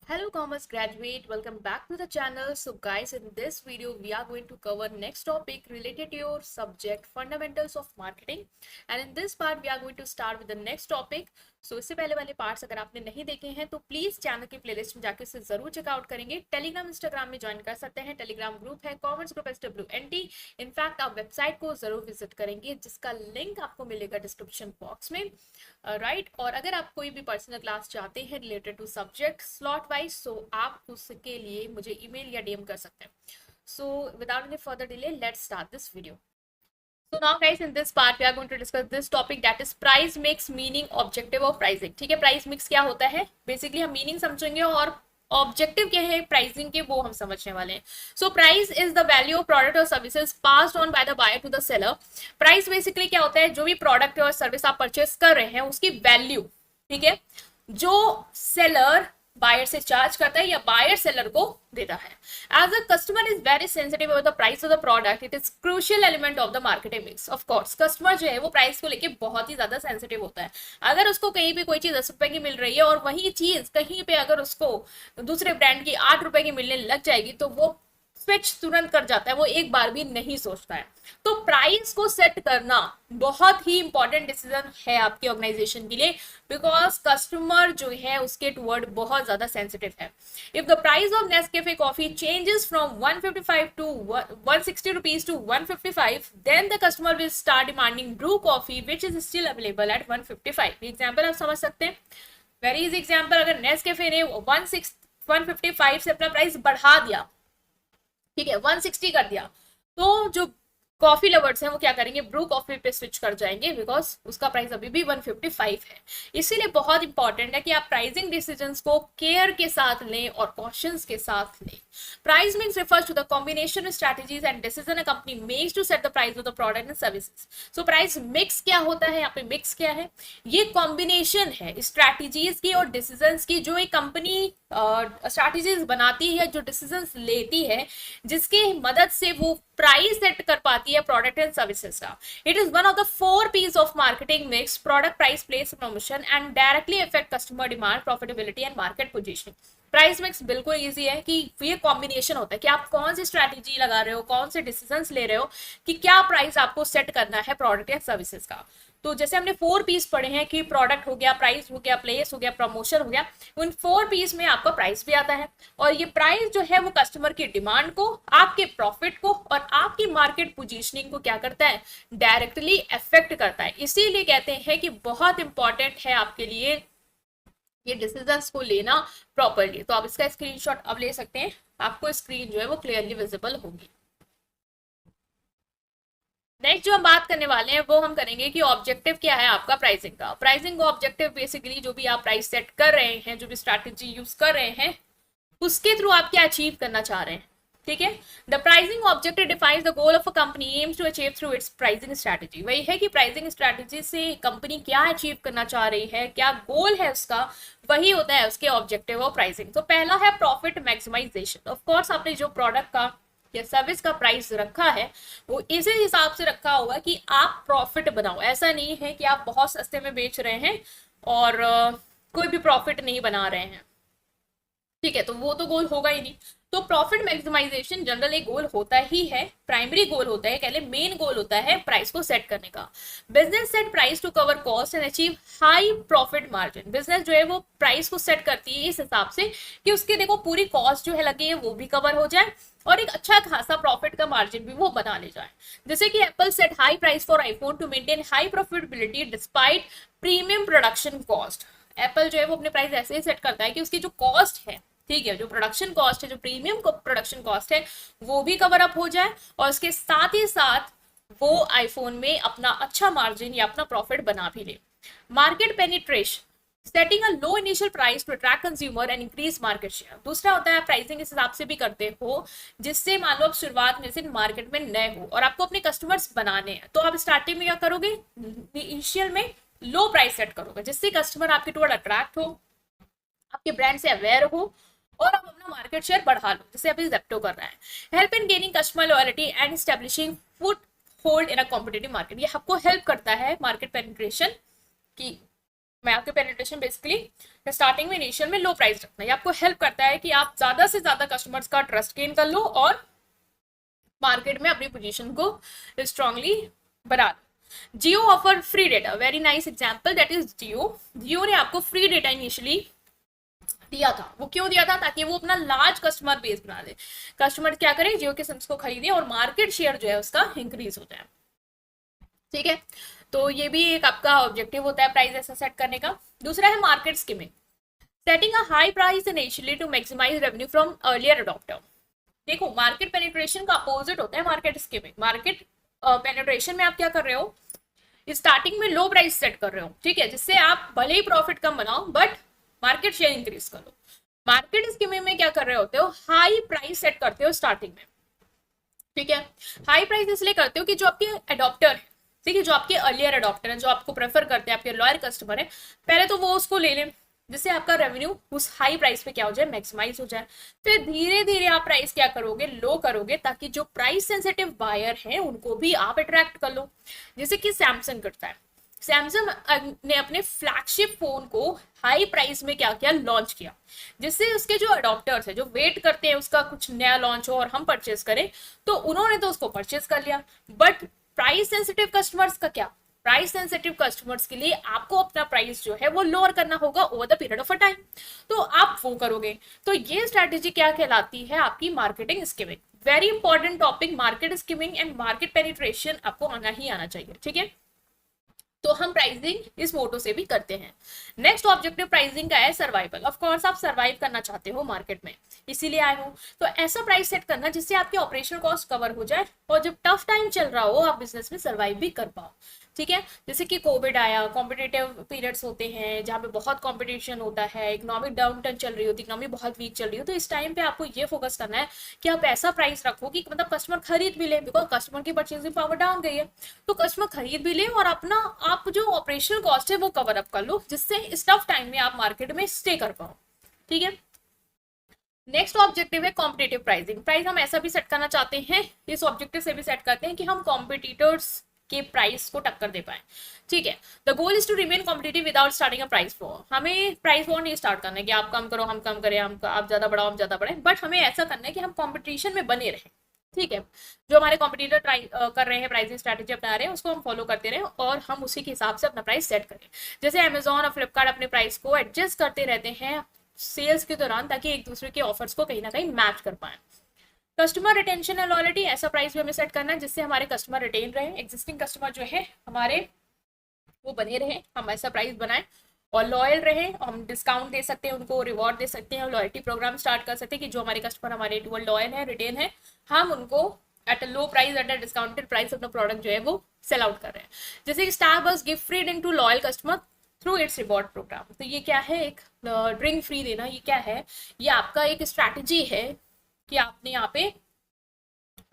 Hello commerce graduate, welcome back to the channel. So guys, in this video we are going to cover next topic related to your subject fundamentals of marketing, and in this part we are going to start with the next topic. So इससे पहले वाले parts अगर आपने नहीं देखे हैं तो please channel की प्लेलिस्ट में जाकर इसे जरूर चेकआउट करेंगे। टेलीग्राम इंस्टाग्राम में ज्वाइन कर सकते हैं, टेलीग्राम ग्रुप है कॉमर्स ग्रुप SWNT। इनफैक्ट आप वेबसाइट को जरूर विजिट करेंगे जिसका लिंक आपको मिलेगा डिस्क्रिप्शन बॉक्स में, राइट। और अगर आप कोई भी पर्सनल क्लास चाहते हैं related to subject slot wise, so आप उसके लिए मुझे ईमेल या डीएम कर सकते हैं। So without any further delay let's start this video. So now guys, in this part we are going to discuss this topic, that is price mix, meaning, objective of pricing। ठीक है, price mix क्या होता है, basically हम meaning समझेंगे और objective क्या है प्राइसिंग के वो हम समझने वाले हैं। So price is the value of product और services passed on by the buyer to the seller. Price basically क्या होता है, जो भी प्रोडक्ट और सर्विस आप परचेस कर रहे हैं उसकी वैल्यू, ठीक है, जो सेलर बायर से चार्ज करता है या बायर सेलर को देता है। As a customer is very sensitive about the price of the product, it is crucial element of the marketing mix. Of course customer जो है वो प्राइस को लेके बहुत ही ज्यादा सेंसिटिव होता है। अगर उसको कहीं भी कोई चीज 10 रुपए की मिल रही है और वही चीज कहीं पे अगर उसको दूसरे ब्रांड की 8 रुपए की मिलने लग जाएगी तो वो स्विच तुरंत कर जाता है, वो एक बार भी नहीं सोचता है। तो प्राइस को सेट करना बहुत ही इंपॉर्टेंट डिसीजन है आपकी ऑर्गेनाइजेशन के लिए, बिकॉज कस्टमर जो है उसके टुवर्ड बहुत ज्यादा सेंसिटिव है। If the price of Nescafe coffee changes from 155 to 160 rupees to 155, then the customer will start demanding Bru coffee which is still available at 155। Example आप समझ सकते हैं, वेरी इजी एग्जाम्पल। अगर नेस्कैफे ने 155 से अपना प्राइस बढ़ा दिया, ठीक है, 160 कर दिया, तो जो कॉफी लवर्स हैं वो क्या करेंगे, ब्रू कॉफी पे स्विच कर जाएंगे, बिकॉज उसका प्राइस अभी भी 155 है। इसीलिए बहुत इंपॉर्टेंट है कि आप प्राइसिंग डिसीजंस को केयर के साथ लें और कॉशंस के साथ लें। Price mix refers to the combination of strategies and decision a company makes to set the price of the product and services। so price mix क्या होता है, यहाँ पे मिक्स क्या है, ये कॉम्बिनेशन है स्ट्रैटेजीज की और डिसीजंस की, जो एक कंपनी स्ट्रैटेजीज बनाती है, जो डिसीजंस लेती है, जिसके मदद से वो प्राइस सेट कर पाती है प्रोडक्ट एंड सर्विसेज का। It is one of the 4 piece of marketing mix, product, price, place, promotion and directly affect customer demand, profitability and market positioning. Price mix बिल्कुल इजी है कि ये कॉम्बिनेशन होता है कि आप कौन सी स्ट्रैटेजी लगा रहे हो, कौन से डिसीजंस ले रहे हो कि क्या प्राइस आपको सेट करना है प्रोडक्ट या सर्विसेज का। तो जैसे हमने 4 पीस पढ़े हैं कि प्रोडक्ट हो गया, प्राइस हो गया, प्लेस हो गया, प्रमोशन हो गया, उन 4 पीस में आपका प्राइस भी आता है। और ये प्राइस जो है वो कस्टमर की डिमांड को, आपके प्रॉफिट को और आपकी मार्केट पोजीशनिंग को क्या करता है, डायरेक्टली अफेक्ट करता है। इसीलिए कहते हैं कि बहुत इंपॉर्टेंट है आपके लिए ये डिसीजंस को लेना प्रॉपरली। तो आप इसका स्क्रीनशॉट अब ले सकते हैं, आपको स्क्रीन जो है वो क्लियरली विजिबल होगी। नेक्स्ट जो हम बात करने वाले हैं वो हम करेंगे कि ऑब्जेक्टिव क्या है आपका प्राइसिंग का। प्राइसिंग का ऑब्जेक्टिव बेसिकली जो भी आप प्राइस सेट कर रहे हैं, जो भी स्ट्रैटेजी यूज कर रहे हैं, उसके थ्रू आप क्या अचीव करना चाह रहे हैं, ठीक है। The pricing objective defines the goal of a company aims to achieve through its pricing strategy. वही है कि प्राइसिंग स्ट्रैटेजी से कंपनी क्या अचीव करना चाह रही है, क्या गोल है उसका, वही होता है उसके ऑब्जेक्टिव ऑफ प्राइसिंग। तो पहला है प्रॉफिट मैक्सिमाइजेशन। ऑफ कोर्स आपने जो प्रोडक्ट का या सर्विस का प्राइस रखा है वो इसी हिसाब से रखा होगा कि आप प्रॉफिट बनाओ। ऐसा नहीं है कि आप बहुत सस्ते में बेच रहे हैं और कोई भी प्रॉफिट नहीं बना रहे हैं, ठीक है, तो वो तो गोल होगा ही नहीं। तो प्रॉफिट मैक्सिमाइजेशन जनरल एक गोल होता ही है, प्राइमरी गोल होता है, कह ले मेन गोल होता है प्राइस को सेट करने का। Business set price to cover cost and achieve high profit margin. Business जो है वो प्राइस को सेट करती है इस हिसाब से कि उसके देखो पूरी कॉस्ट जो है लगी है वो भी कवर हो जाए और एक अच्छा खासा प्रॉफिट का मार्जिन भी वो बना ले जाए। जैसे कि Apple set high price for iPhone to maintain high profitability despite premium production cost. Apple जो है वो अपने प्राइस ऐसे ही सेट करता है कि उसकी जो कॉस्ट है, ठीक है, जो प्रोडक्शन कॉस्ट है, जो प्रीमियम प्रोडक्शन कॉस्ट है, वो भी कवर अप हो जाए और उसके साथ ही साथ वो आईफोन में अपना अच्छा मार्जिन या अपना प्रॉफिट बना भी ले। Market penetration, setting a low initial price to attract consumer and increase market share. दूसरा होता है प्राइसिंग इस हिसाब से भी करते हो जिससे मान लो आप शुरुआत में से मार्केट में नए हो और आपको अपने कस्टमर्स बनाने हैं, तो आप स्टार्टिंग में क्या करोगे, इनिशियल में लो प्राइस सेट करोगे जिससे कस्टमर आपके टुवर्ड अट्रैक्ट हो, आपके ब्रांड से अवेयर हो और आप अपना मार्केट शेयर बढ़ा लो, जैसे अभी जेप्टो कर रहा है। Help in gaining customer loyalty and establishing foot hold in a competitive market. ये आपको हेल्प करता है मार्केट पेनिट्रेशन की मार्केट पेनिट्रेशन बेसिकली स्टार्टिंग में इनिशियल में लो प्राइस रखना, ये आपको हेल्प करता है कि आप ज्यादा से ज्यादा कस्टमर्स का ट्रस्ट गेन कर लो और मार्केट में अपनी पोजीशन को स्ट्रांगली बना लो। Jio offer free data, very nice example, that is Jio. Jio ने आपको फ्री डेटा इनिशियली दिया था। वो क्यों दिया था? ताकि वो अपना लार्ज कस्टमर बेस बना दे, कस्टमर क्या करें, जियो के सिम्स को खरीदे और मार्केट शेयर जो है उसका इंक्रीज हो जाए। ठीक है, तो ये भी एक आपका ऑब्जेक्टिव होता है प्राइस ऐसा सेट करने का। दूसरा है market skimming, setting a high price initially to maximise revenue from earlier adopter. देखो, मार्केट पेनिट्रेशन का अपोजिट होता है मार्केट स्किमिंग। मार्केट पेनिट्रेशन में आप क्या कर रहे हो, स्टार्टिंग में लो प्राइस सेट कर रहे हो, ठीक है, जिससे आप भले ही प्रॉफिट कम बनाओ बट मार्केट शेयर इंक्रीज करो। मार्केट स्कीमिंग में क्या कर रहे होते हो, हाई प्राइस सेट करते हो स्टार्टिंग में। ठीक है, हाई प्राइस इसलिए करते हो कि जो आपके अडॉप्टर है, ठीक है, जो आपके अर्लियर अडॉप्टर है, जो आपको प्रेफर करते हैं, आपके लॉयल कस्टमर है, पहले तो वो उसको ले लें, जिससे आपका रेवेन्यू उस हाई प्राइस पे क्या हो जाए, मैक्सिमाइज हो जाए। फिर धीरे धीरे आप प्राइस क्या करोगे, लो करोगे, ताकि जो प्राइस सेंसिटिव बायर है उनको भी आप अट्रैक्ट कर लो, जैसे कि सैमसंग करता है। सैमसंग ने अपने फ्लैगशिप फोन को हाई प्राइस में क्या किया, लॉन्च किया, जिससे उसके जो अडॉप्टर्स है, जो वेट करते हैं उसका कुछ नया लॉन्च हो और हम परचेज करें, तो उन्होंने तो उसको परचेज कर लिया। बट प्राइस सेंसिटिव कस्टमर्स का क्या, प्राइस सेंसिटिव कस्टमर्स के लिए आपको अपना प्राइस जो है वो लोअर करना होगा over the period of a time, तो आप वो करोगे। तो ये स्ट्रैटेजी क्या कहलाती है, आपकी marketing skimming. Very important topic, market skimming and market penetration आपको आना ही आना चाहिए। ठीक है, तो हम प्राइसिंग इस मोटो से भी करते हैं। नेक्स्ट ऑब्जेक्टिव प्राइसिंग का है सर्वाइवल। ऑफ कोर्स आप सर्वाइव करना चाहते हो मार्केट में, इसीलिए आए हो, तो ऐसा प्राइस सेट करना जिससे आपके ऑपरेशन कॉस्ट कवर हो जाए और जब टफ टाइम चल रहा हो आप बिजनेस में सर्वाइव भी कर पाओ। ठीक है, जैसे कि कोविड आया, कॉम्पिटेटिव पीरियड्स होते हैं जहाँ पे बहुत कॉम्पिटिशन होता है, इकोनॉमिक डाउन टर्न चल रही होती है, इकोनॉमी बहुत वीक चल रही हो, तो इस टाइम पे आपको ये फोकस करना है कि आप ऐसा प्राइस रखो कि मतलब कस्टमर खरीद भी ले, बिकॉज कस्टमर की परचेसिंग पावर डाउन गई है, तो कस्टमर खरीद भी ले और अपना आप जो ऑपरेशनल कॉस्ट है वो कवर अप कर लो, जिससे इस टफ टाइम में आप मार्केट में स्टे कर पाओ। ठीक है, नेक्स्ट ऑब्जेक्टिव है कॉम्पिटेटिव प्राइसिंग। प्राइस हम ऐसा भी सेट करना चाहते हैं, इस ऑब्जेक्टिव से भी सेट करते हैं कि हम कॉम्पिटिटर्स के प्राइस को टक्कर दे पाए। ठीक है, the goal is to remain competitive without starting a price war. हमें प्राइस वॉर नहीं स्टार्ट करना है कि आप कम करो हम कम करें, हम आप ज्यादा बढ़ाओ हम ज्यादा बढ़ाएं, बट हमें ऐसा करना है कि हम कॉम्पिटिशन में बने रहें। ठीक है, जो हमारे कॉम्पिटिटर ट्राई कर रहे हैं, प्राइसिंग स्ट्रैटेजी अपना रहे हैं, उसको हम फॉलो करते रहें और हम उसी के हिसाब से अपना प्राइस सेट करें। जैसे अमेजोन और फ्लिपकार्ट अपने प्राइस को एडजस्ट करते रहते हैं सेल्स के दौरान, ताकि एक दूसरे के ऑफर्स को कहीं ना कहीं मैच कर पाए। कस्टमर रिटेंशन एंड लॉयल्टी, ऐसा प्राइस भी हमें सेट करना है जिससे हमारे कस्टमर रिटेन रहे, एग्जिस्टिंग कस्टमर जो है हमारे वो बने रहे, हम ऐसा प्राइस बनाएं और लॉयल रहे, हम डिस्काउंट दे सकते हैं उनको, रिवॉर्ड दे सकते हैं, लॉयल्टी प्रोग्राम स्टार्ट कर सकते हैं कि जो हमारे कस्टमर हमारे टूवर्ड लॉयल है, रिटेन है, हम उनको at a low price, at a discounted price अपना प्रोडक्ट जो है वो सेल आउट कर रहे हैं। जैसे Starbucks gift free drink to loyal customer through its reward programme, तो ये क्या है, एक ड्रिंक फ्री देना, ये क्या है, ये आपका एक स्ट्रैटेजी है कि आपने यहाँ पे,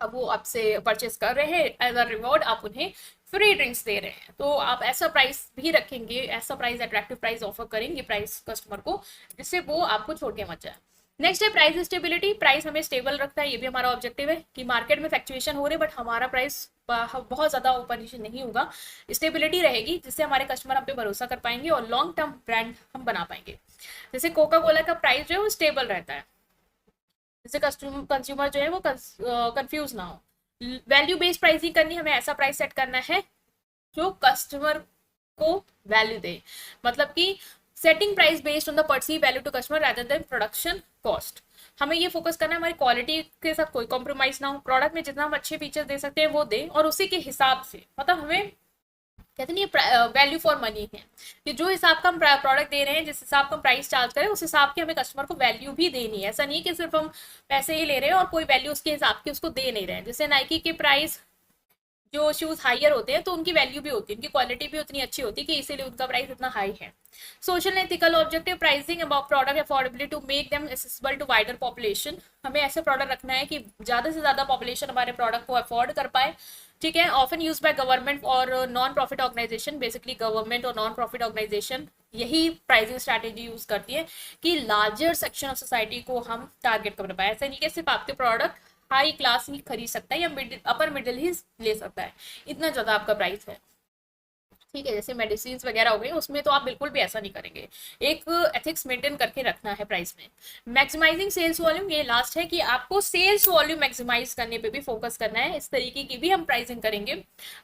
अब वो आपसे परचेस कर रहे हैं, एज अ रिवॉर्ड आप उन्हें फ्री ड्रिंक्स दे रहे हैं, तो आप ऐसा प्राइस भी रखेंगे, ऐसा प्राइस, अट्रैक्टिव प्राइस ऑफर करेंगे प्राइस कस्टमर को, जिससे वो आपको छोड़ के मत जाए। नेक्स्ट है प्राइस स्टेबिलिटी। प्राइस हमें स्टेबल रखता है, ये भी हमारा ऑब्जेक्टिव है कि मार्केट में फ्लक्चुएशन हो रहे बट हमारा प्राइस बहुत ज्यादा ऊपर नीचे नहीं होगा, स्टेबिलिटी रहेगी, जिससे हमारे कस्टमर हम पे भरोसा कर पाएंगे और लॉन्ग टर्म ब्रांड हम बना पाएंगे। जैसे कोका कोला का प्राइस जो है वो स्टेबल रहता है, जिससे कंज्यूमर जो है वो कंफ्यूज ना हो। वैल्यू बेस्ड प्राइसिंग करनी, हमें ऐसा प्राइस सेट करना है जो कस्टमर को वैल्यू दे, मतलब कि setting price based on the perceive value to customer rather than production cost. हमें ये फोकस करना है हमारी क्वालिटी के साथ कोई कॉम्प्रोमाइज ना हो, प्रोडक्ट में जितना हम अच्छे फीचर्स दे सकते हैं वो दें और उसी के हिसाब से, मतलब हमें कहते नहीं वैल्यू फॉर मनी है कि जो हिसाब का हम प्रोडक्ट दे रहे हैं, जिस हिसाब का हम प्राइस चार्ज करें, उस हिसाब की हमें कस्टमर को वैल्यू भी देनी है। ऐसा नहीं है कि सिर्फ हम पैसे ही ले रहे हैं और कोई वैल्यू उसके हिसाब की उसको दे नहीं रहे हैं। जैसे नाइकी के प्राइस जो शूज हायर होते हैं तो उनकी वैल्यू भी होती है, उनकी क्वालिटी भी उतनी अच्छी होती है कि इसीलिए उनका प्राइस इतना हाई है। Social ethical objective pricing about product affordability to make them accessible to wider population. हमें ऐसे प्रोडक्ट रखना है कि ज्यादा से ज्यादा पॉपुलेशन हमारे प्रोडक्ट को अफोर्ड कर पाए। ठीक है, ऑफन यूज बाय गवर्नमेंट और non profit organisation, basically government और नॉन प्रॉफिट ऑर्गेनाइजेशन यही प्राइसिंग स्ट्रैटेजी यूज करती है कि लार्जर सेक्शन ऑफ सोसाइटी को हम टारगेट कर पाए। ऐसा नहीं कि सिर्फ आपके प्रोडक्ट हाई क्लास ही खरीद सकता है या मिडिल अपर मिडिल ही ले सकता है, इतना ज्यादा आपका प्राइस है। ठीक है, जैसे मेडिसिन वगैरह हो गए उसमें तो आप बिल्कुल भी ऐसा नहीं करेंगे, एक एथिक्स मेंटेन करके रखना है प्राइस में। मैक्सिमाइजिंग सेल्स वॉल्यूम, ये लास्ट है कि आपको सेल्स वॉल्यूम मैक्सिमाइज करने पे भी फोकस करना है, इस तरीके की भी हम प्राइसिंग करेंगे।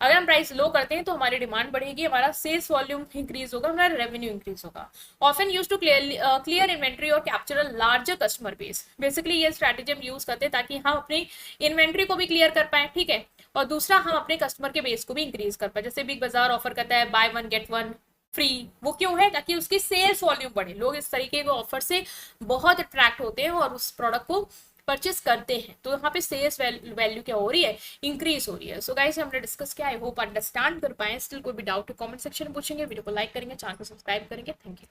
अगर हम प्राइस लो करते हैं तो हमारी डिमांड बढ़ेगी, हमारा सेल्स वॉल्यूम इंक्रीज होगा, हमारा रेवेन्यू इंक्रीज होगा। Often use to clear inventory और capture a larger customer base, basically ये स्ट्रैटेजी हम यूज करते हैं ताकि हम अपनी इन्वेंट्री को भी क्लियर कर पाए, ठीक है, और दूसरा हम अपने कस्टमर के बेस को भी इंक्रीज कर पाए। जैसे बिग बाजार ऑफर करता है by one get one free, वो क्यों है? ताकि उसकी सेल्स वॉल्यूम बढ़े, लोग इस तरीके के ऑफर से बहुत अट्रैक्ट होते हैं और उस प्रोडक्ट को परचेस करते हैं, तो यहाँ पे सेल्स वैल्यू क्या हो रही है? इंक्रीज हो रही है। सो गाइस हमने डिस्कस किया, आई होप अंडरस्टैंड कर पाए। स्टिल कोई भी डाउट है कमेंट सेक्शन में पूछेंगे, वीडियो को लाइक करेंगे, चैनल को सब्सक्राइब करेंगे। Thank you.